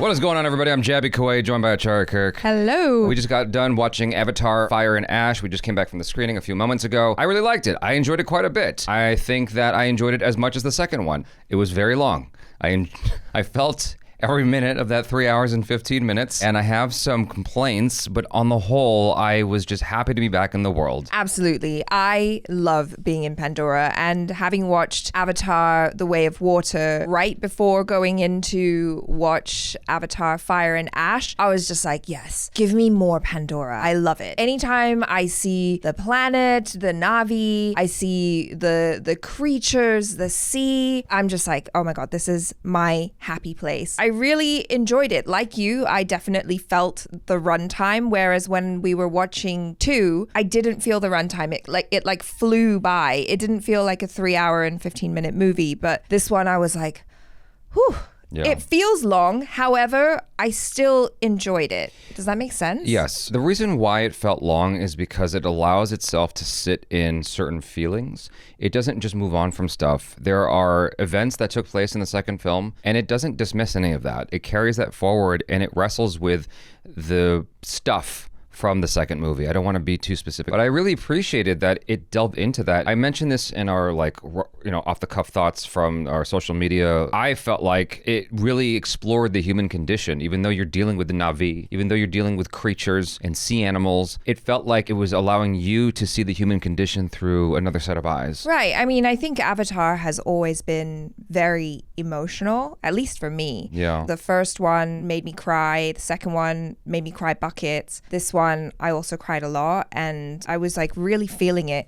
What is going on, everybody? I'm Jabby Kuwait, joined by Achara Kirk. Hello. We just got done watching Avatar: Fire and Ash. We just came back from the screening a few moments ago. I really liked it. I enjoyed it quite a bit. I think that I enjoyed it as much as the second one. It was very long. I felt every minute of that 3 hours and 15 minutes, and I have some complaints, but on the whole, I was just happy to be back in the world. Absolutely. I love being in Pandora, and having watched Avatar: The Way of Water right before going in to watch Avatar: Fire and Ash, I was just like, yes, give me more Pandora. I love it. Anytime I see the planet, the Na'vi, I see the creatures, the sea, I'm just like, oh my God, this is my happy place. I really enjoyed it. Like you, I definitely felt the runtime, whereas when we were watching 2, I didn't feel the runtime. It flew by. It didn't feel like a 3 hour and 15 minute movie, but this one I was like, whew. Yeah. It feels long. However, I still enjoyed it. Does that make sense? Yes. The reason why it felt long is because it allows itself to sit in certain feelings. It doesn't just move on from stuff. There are events that took place in the second film, and it doesn't dismiss any of that. It carries that forward, and it wrestles with the stuff from the second movie. I don't want to be too specific, but I really appreciated that it delved into that. I mentioned this in our off the cuff thoughts from our social media. I felt like it really explored the human condition, even though you're dealing with the Na'vi, even though you're dealing with creatures and sea animals. It felt like it was allowing you to see the human condition through another set of eyes. Right. I mean, I think Avatar has always been very emotional, at least for me. Yeah. The first one made me cry. The second one made me cry buckets. This one, I also cried a lot, and I was like really feeling it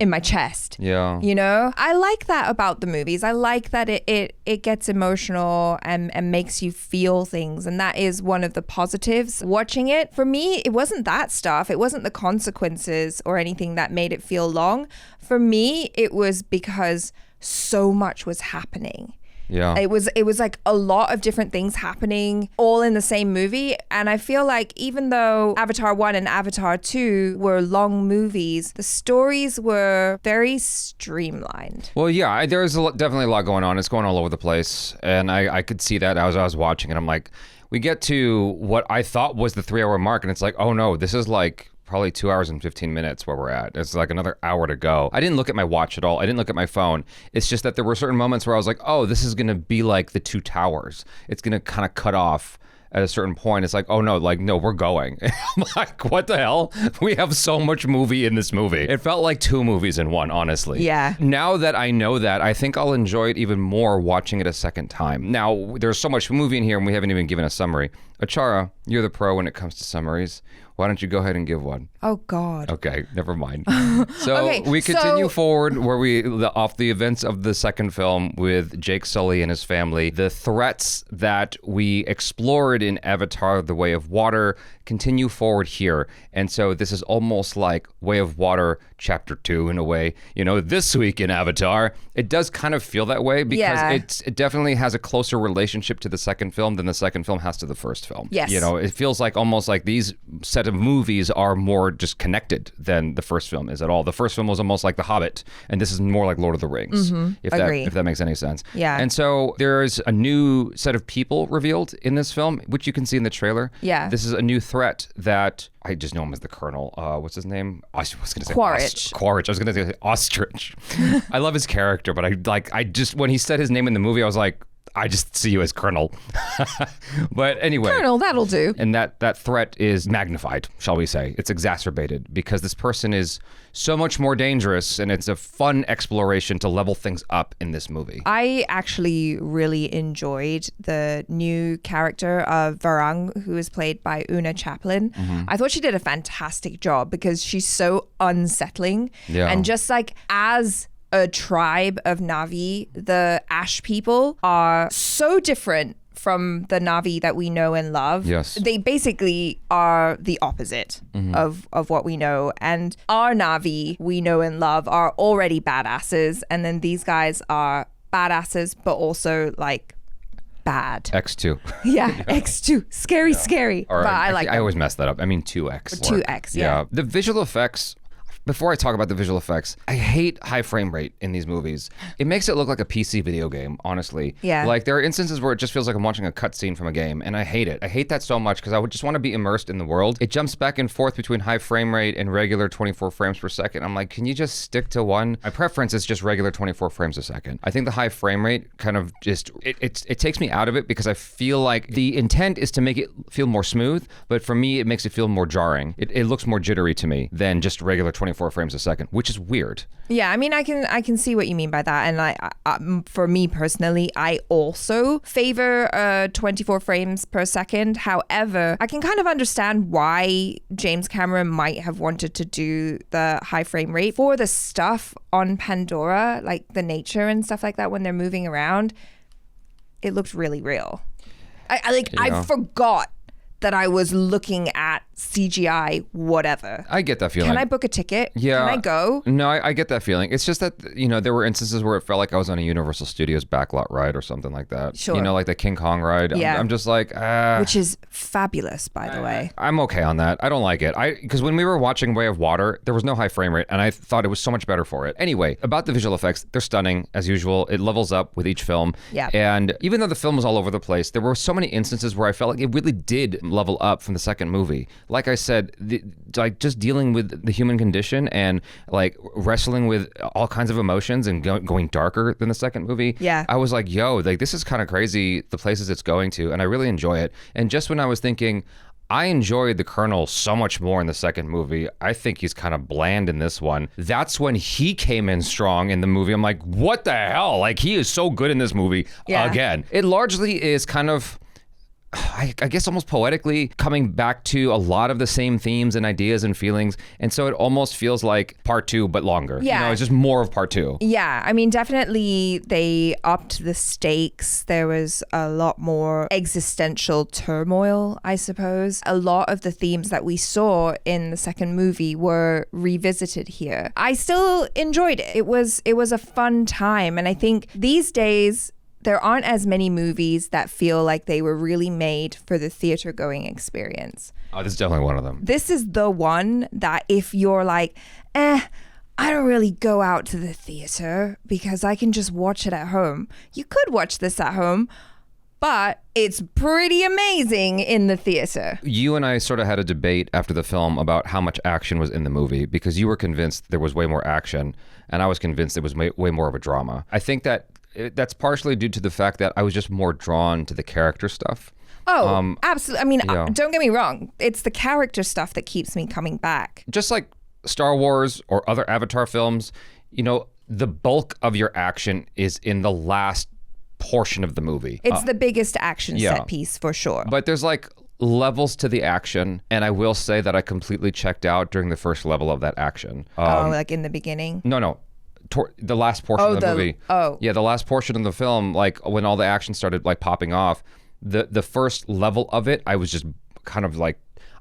in my chest. Yeah. You know, I like that about the movies. I like that it gets emotional and makes you feel things. And that is one of the positives watching it. For me, it wasn't that stuff. It wasn't the consequences or anything that made it feel long. For me, it was because so much was happening. Yeah. It was like a lot of different things happening all in the same movie. And I feel like even though Avatar 1 and Avatar 2 were long movies, the stories were very streamlined. Well, yeah, there's definitely a lot going on. It's going all over the place. And I could see that as I was watching it. I'm like, we get to what I thought was the 3 hour mark, and it's like, oh no, this is like probably 2 hours and 15 minutes where we're at. It's like another hour to go. I didn't look at my watch at all. I didn't look at my phone. It's just that there were certain moments where I was like, oh, this is going to be like the 2 towers. It's going to kind of cut off at a certain point. It's like, oh no, we're going. I'm like, what the hell? We have so much movie in this movie. It felt like 2 movies in one, honestly. Yeah. Now that I know that, I think I'll enjoy it even more watching it a second time. Now, there's so much movie in here, and we haven't even given a summary. Achara, you're the pro when it comes to summaries. Why don't you go ahead and give one? Oh, God. Okay, never mind. So we continue forward off the events of the second film with Jake Sully and his family. The threats that we explored in Avatar: The Way of Water continue forward here. And so this is almost like Way of Water Chapter 2 in a way. You know, this week in Avatar, it does kind of feel that way because it definitely has a closer relationship to the second film than the second film has to the first film. Yes. You know, it feels like almost like these set of movies are more just connected than the first film is at all. The first film was almost like The Hobbit, and this is more like Lord of the Rings, if that makes any sense. Yeah. And so there's a new set of people revealed in this film, which you can see in the trailer. Yeah. This is a new threat that I just know him as the Colonel. What's his name? I was going to say Quaritch. Quaritch. I was going to say Ostrich. I love his character, but I just when he said his name in the movie, I was like, I just see you as Colonel. But anyway. Colonel, that'll do. And that threat is magnified, shall we say. It's exacerbated because this person is so much more dangerous, and it's a fun exploration to level things up in this movie. I actually really enjoyed the new character of Varang, who is played by Una Chaplin. I thought she did a fantastic job because she's so unsettling. Yeah. And just like as a tribe of Na'vi, the Ash people are so different from the Na'vi that we know and love. Yes. They basically are the opposite of what we know. And our Na'vi we know and love are already badasses. And then these guys are badasses, but also like bad. X2. Yeah, X2. Scary. Or but I like I always mess that up. I mean 2X. 2X, yeah. The visual effects before I talk about the visual effects, I hate high frame rate in these movies. It makes it look like a PC video game, honestly. Yeah. Like there are instances where it just feels like I'm watching a cutscene from a game, and I hate it. I hate that so much because I would just want to be immersed in the world. It jumps back and forth between high frame rate and regular 24 frames per second. I'm like, can you just stick to one? My preference is just regular 24 frames a second. I think the high frame rate kind of just, it takes me out of it because I feel like the intent is to make it feel more smooth, but for me, it makes it feel more jarring. It looks more jittery to me than just regular 24 frames a second, which is weird. Yeah, I mean, I can see what you mean by that. And for me personally, I also favor 24 frames per second. However, I can kind of understand why James Cameron might have wanted to do the high frame rate for the stuff on Pandora, like the nature and stuff like that when they're moving around. It looks really real. I forgot that I was looking at CGI, whatever. I get that feeling. Can I book a ticket? Yeah. Can I go? No, I get that feeling. It's just that, there were instances where it felt like I was on a Universal Studios backlot ride or something like that. Sure. Like the King Kong ride. Yeah. I'm just like, Which is fabulous, by the way. I'm okay on that. I don't like it. Because when we were watching Way of Water, there was no high frame rate, and I thought it was so much better for it. Anyway, about the visual effects, they're stunning, as usual. It levels up with each film. Yeah. And even though the film was all over the place, there were so many instances where I felt like it really did level up from the second movie. Like I said, like just dealing with the human condition and like wrestling with all kinds of emotions and going darker than the second movie. Yeah. I was like, yo, like this is kind of crazy, the places it's going to, and I really enjoy it. And just when I was thinking, I enjoyed the Colonel so much more in the second movie. I think he's kind of bland in this one. That's when he came in strong in the movie. I'm like, what the hell? Like, he is so good in this movie again. It largely is kind of, I guess almost poetically coming back to a lot of the same themes and ideas and feelings. And so it almost feels like part two, but longer. Yeah. It's just more of part two. Yeah, I mean, definitely they upped the stakes. There was a lot more existential turmoil, I suppose. A lot of the themes that we saw in the second movie were revisited here. I still enjoyed it. It was a fun time. And I think these days, there aren't as many movies that feel like they were really made for the theater going experience. Oh, this is definitely one of them. This is the one that if you're like, I don't really go out to the theater because I can just watch it at home. You could watch this at home, but it's pretty amazing in the theater. You and I sort of had a debate after the film about how much action was in the movie because you were convinced there was way more action and I was convinced it was way more of a drama. I think that's partially due to the fact that I was just more drawn to the character stuff. Oh, absolutely. I mean, don't get me wrong. It's the character stuff that keeps me coming back. Just like Star Wars or other Avatar films, the bulk of your action is in the last portion of the movie. It's the biggest action set piece for sure. But there's like levels to the action, and I will say that I completely checked out during the first level of that action. Like in the beginning? No. The last portion of the movie. Yeah, the last portion of the film, like when all the action started like popping off, the first level of it, I was just kind of like,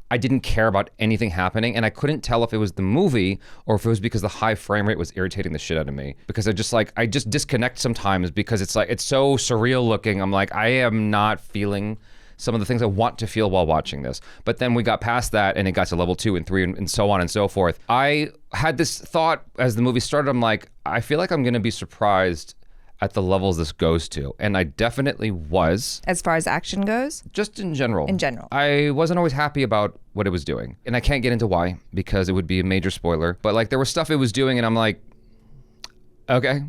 I didn't care about anything happening, and I couldn't tell if it was the movie or if it was because the high frame rate was irritating the shit out of me. Because I just disconnect sometimes because it's like, it's so surreal looking. I'm like, I am not feeling some of the things I want to feel while watching this. But then we got past that and it got to level 2 and 3 and so on and so forth. I had this thought as the movie started, I'm like, I feel like I'm going to be surprised at the levels this goes to. And I definitely was. As far as action goes? Just in general. In general. I wasn't always happy about what it was doing. And I can't get into why because it would be a major spoiler. But like there was stuff it was doing and I'm like, okay,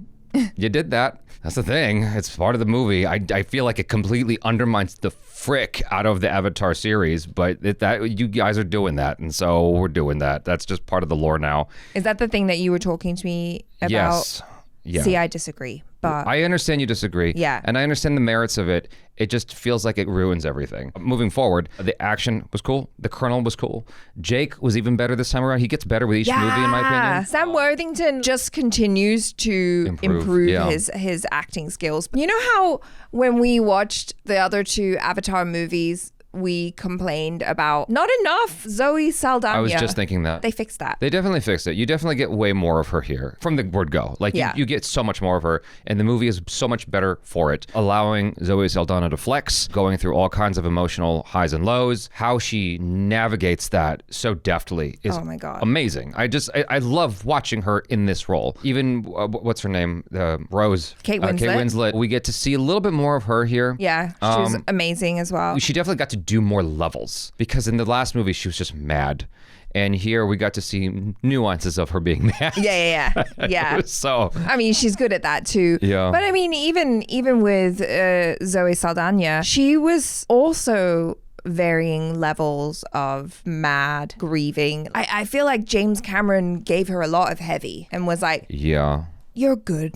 you did that. That's the thing. It's part of the movie. I feel like it completely undermines the frick out of the Avatar series, but that you guys are doing that, and so we're doing that. That's just part of the lore now. Is that the thing that you were talking to me about? Yes. Yeah. See, I disagree, but I understand you disagree. Yeah. And I understand the merits of it. It just feels like it ruins everything. Moving forward, the action was cool. The Colonel was cool. Jake was even better this time around. He gets better with each movie, in my opinion. Sam Worthington just continues to improve his acting skills. You know how when we watched the other two Avatar movies, we complained about not enough Zoe Saldana. I was just thinking that. They fixed that. They definitely fixed it. You definitely get way more of her here from the word go. Like you get so much more of her, and the movie is so much better for it, allowing Zoe Saldana to flex, going through all kinds of emotional highs and lows. How she navigates that so deftly is amazing. I love watching her in this role. Even what's her name, Rose, Kate Winslet. Kate Winslet. We get to see a little bit more of her here. Yeah, she was amazing as well. She definitely got to do more levels, because in the last movie she was just mad. And here we got to see nuances of her being mad. Yeah. So I mean, she's good at that too. Yeah. But I mean, even with Zoe Saldana, she was also varying levels of mad grieving. I feel like James Cameron gave her a lot of heavy and was like, yeah, you're good.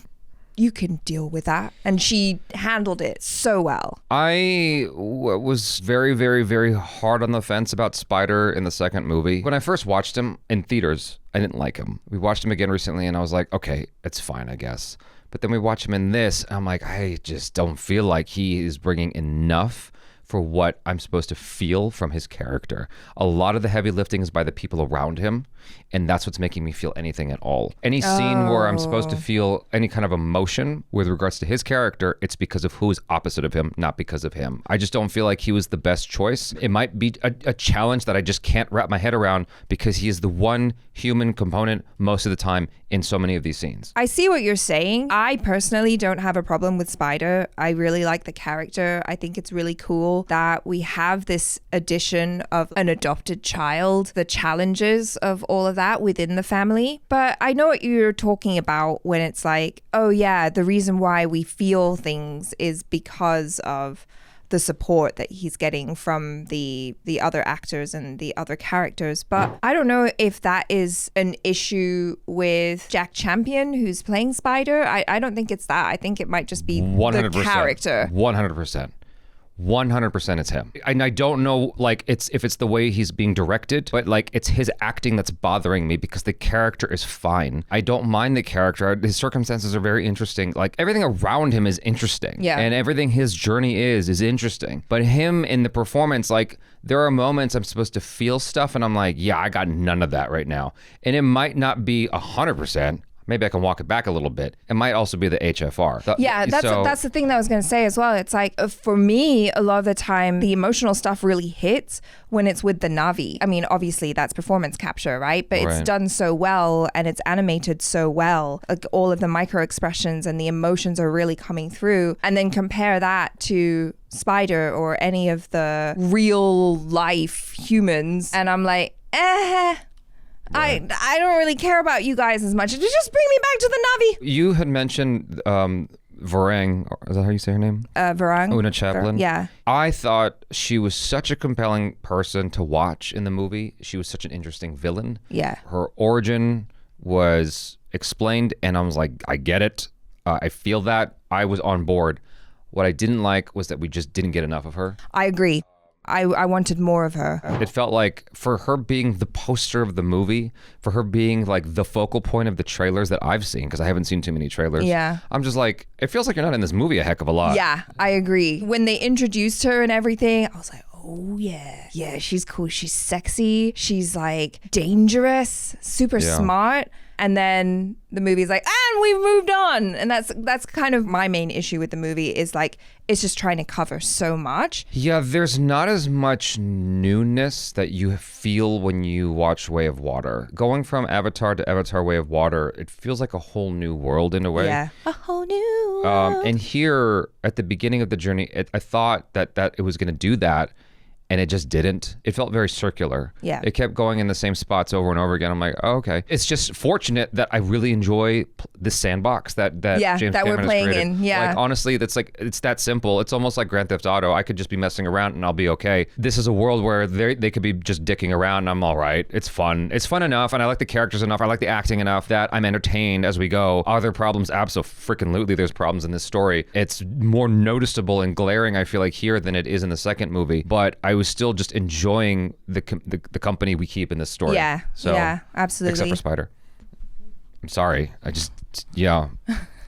You can deal with that. And she handled it so well. I was very, very, very hard on the fence about Spider in the second movie. When I first watched him in theaters, I didn't like him. We watched him again recently and I was like, okay, it's fine, I guess. But then we watch him in this, and I'm like, I just don't feel like he is bringing enough for what I'm supposed to feel from his character. A lot of the heavy lifting is by the people around him, and that's what's making me feel anything at all. Any scene where I'm supposed to feel any kind of emotion with regards to his character, it's because of who is opposite of him, not because of him. I just don't feel like he was the best choice. It might be a challenge that I just can't wrap my head around, because he is the one human component most of the time in so many of these scenes. I see what you're saying. I personally don't have a problem with Spider. I really like the character. I think it's really cool that we have this addition of an adopted child, the challenges of all of that within the family. But I know what you're talking about when it's like, oh yeah, the reason why we feel things is because of the support that he's getting from the other actors and the other characters. But I don't know if that is an issue with Jack Champion, who's playing Spider. I don't think it's that. I think it might just be 100%, the character. 100%. 100% it's him. And I don't know, like, if it's the way he's being directed, but like it's his acting that's bothering me, because the character is fine. I don't mind the character. His circumstances are very interesting. Like, everything around him is interesting. Yeah. And everything his journey is interesting. But him in the performance, like, there are moments I'm supposed to feel stuff and I'm like, yeah, I got none of that right now. And it might not be 100%. Maybe I can walk it back a little bit. It might also be the HFR. That's the thing that I was going to say as well. It's like, for me, a lot of the time, the emotional stuff really hits when it's with the Na'vi. I mean, obviously, that's performance capture, right? But it's done so well, and it's animated so well. Like, all of the micro expressions and the emotions are really coming through. And then compare that to Spider or any of the real life humans, and I'm like, Right. I don't really care about you guys as much. Just bring me back to the Na'vi. You had mentioned Varang. Is that how you say her name? Varang. Una Chaplin. Yeah. I thought she was such a compelling person to watch in the movie. She was such an interesting villain. Yeah. Her origin was explained, and I was like, I get it. I feel that. I was on board. What I didn't like was that we just didn't get enough of her. I agree. I wanted more of her. It felt like, for her being the poster of the movie, for her being like the focal point of the trailers that I've seen, because I haven't seen too many trailers. Yeah. I'm just like, it feels like you're not in this movie a heck of a lot. Yeah, I agree. When they introduced her and everything, I was like, oh yeah. Yeah, she's cool. She's sexy. She's like dangerous, super smart. And then the movie's like, and we've moved on. And that's kind of my main issue with the movie, is like, it's just trying to cover so much. Yeah, there's not as much newness that you feel when you watch Way of Water. Going from Avatar to Avatar Way of Water, it feels like a whole new world in a way. Yeah, a whole new world. And here, at the beginning of the journey, I thought that it was going to do that. And it just didn't. It felt very circular. Yeah. It kept going in the same spots over and over again. I'm like, oh, okay. It's just fortunate that I really enjoy the sandbox that James Cameron we're playing has created. in. Yeah. Like, honestly, it's that simple. It's almost like Grand Theft Auto. I could just be messing around and I'll be okay. This is a world where they could be just dicking around and I'm all right. It's fun. It's fun enough, and I like the characters enough. I like the acting enough that I'm entertained as we go. Are there problems? Absolutely, there's problems in this story. It's more noticeable and glaring, I feel like, here than it is in the second movie. But I was still just enjoying the company we keep in this story. Yeah, absolutely. Except for Spider. I'm sorry.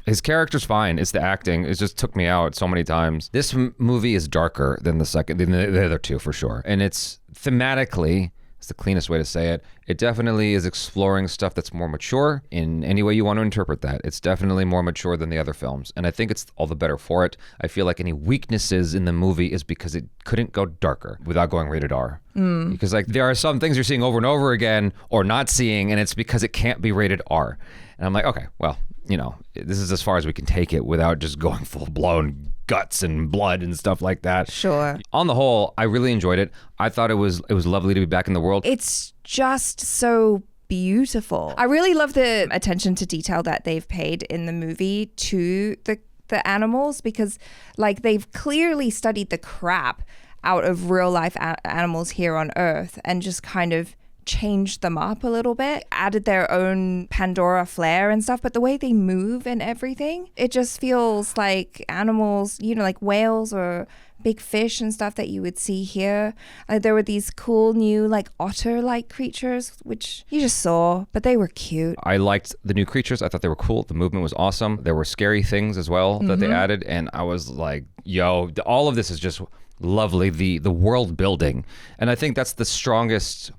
His character's fine. It's the acting. It just took me out so many times. This movie is darker than the other two for sure. And it's thematically, it's the cleanest way to say it. It definitely is exploring stuff that's more mature in any way you want to interpret that. It's definitely more mature than the other films. And I think it's all the better for it. I feel like any weaknesses in the movie is because it couldn't go darker without going rated R. Because like there are some things you're seeing over and over again or not seeing, and it's because it can't be rated R. And I'm like, okay, well, you know, this is as far as we can take it without just going full blown guts and blood and stuff like that. Sure. On the whole, I really enjoyed it. I thought it was lovely to be back in the world. It's just so beautiful. I really love the attention to detail that they've paid in the movie to the animals, because like they've clearly studied the crap out of real life animals here on Earth and just kind of changed them up a little bit, added their own Pandora flair and stuff, but the way they move and everything, it just feels like animals, you know, like whales or big fish and stuff that you would see here. There were these cool new like otter-like creatures, which you just saw, but they were cute. I liked the new creatures. I thought they were cool. The movement was awesome. There were scary things as well that they added, and I was like, yo, all of this is just lovely. The world building, and I think that's the strongest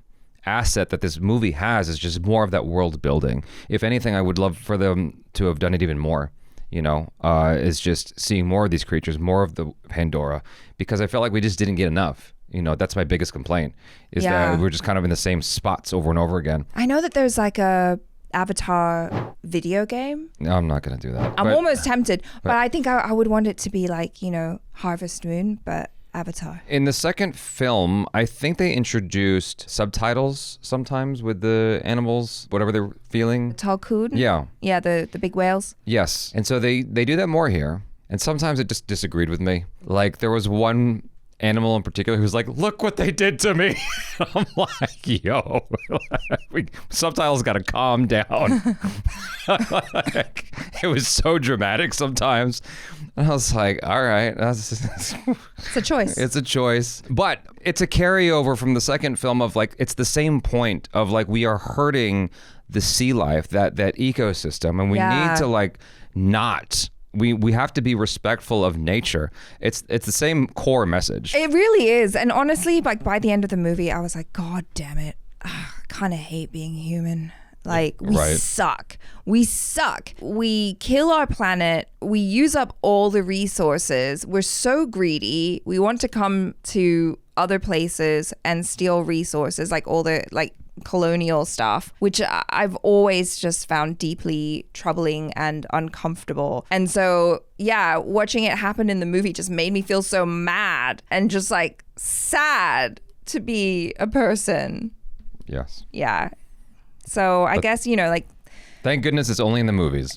asset that this movie has, is just more of that world building. If anything, I would love for them to have done it even more, you know, is just seeing more of these creatures, more of the Pandora, because I felt like we just didn't get enough. You know, that's my biggest complaint, is that we're just kind of in the same spots over and over again. I know that there's like a Avatar video game. No, I'm not going to do that. I'm almost tempted, but I think I would want it to be like, you know, Harvest Moon, but Avatar. In the second film, I think they introduced subtitles sometimes with the animals, whatever they're feeling. Talcoon? Yeah. Yeah, the big whales. Yes. And so they do that more here. And sometimes it just disagreed with me. Like there was one animal in particular who's like, look what they did to me. I'm like, yo, subtitles got to calm down. Like, it was so dramatic sometimes. And I was like, all right. It's a choice. It's a choice. But it's a carryover from the second film of like, it's the same point of like, we are hurting the sea life, that ecosystem. And we need to like not... We have to be respectful of nature. It's the same core message. It really is. And honestly, like by the end of the movie, I was like, God damn it. I kind of hate being human. Like we suck. We suck. We kill our planet. We use up all the resources. We're so greedy. We want to come to other places and steal resources, like all the like colonial stuff, which I've always just found deeply troubling and uncomfortable. And so, yeah, watching it happen in the movie just made me feel so mad and just like sad to be a person. Yes. Yeah. So I guess, you know, like... Thank goodness it's only in the movies.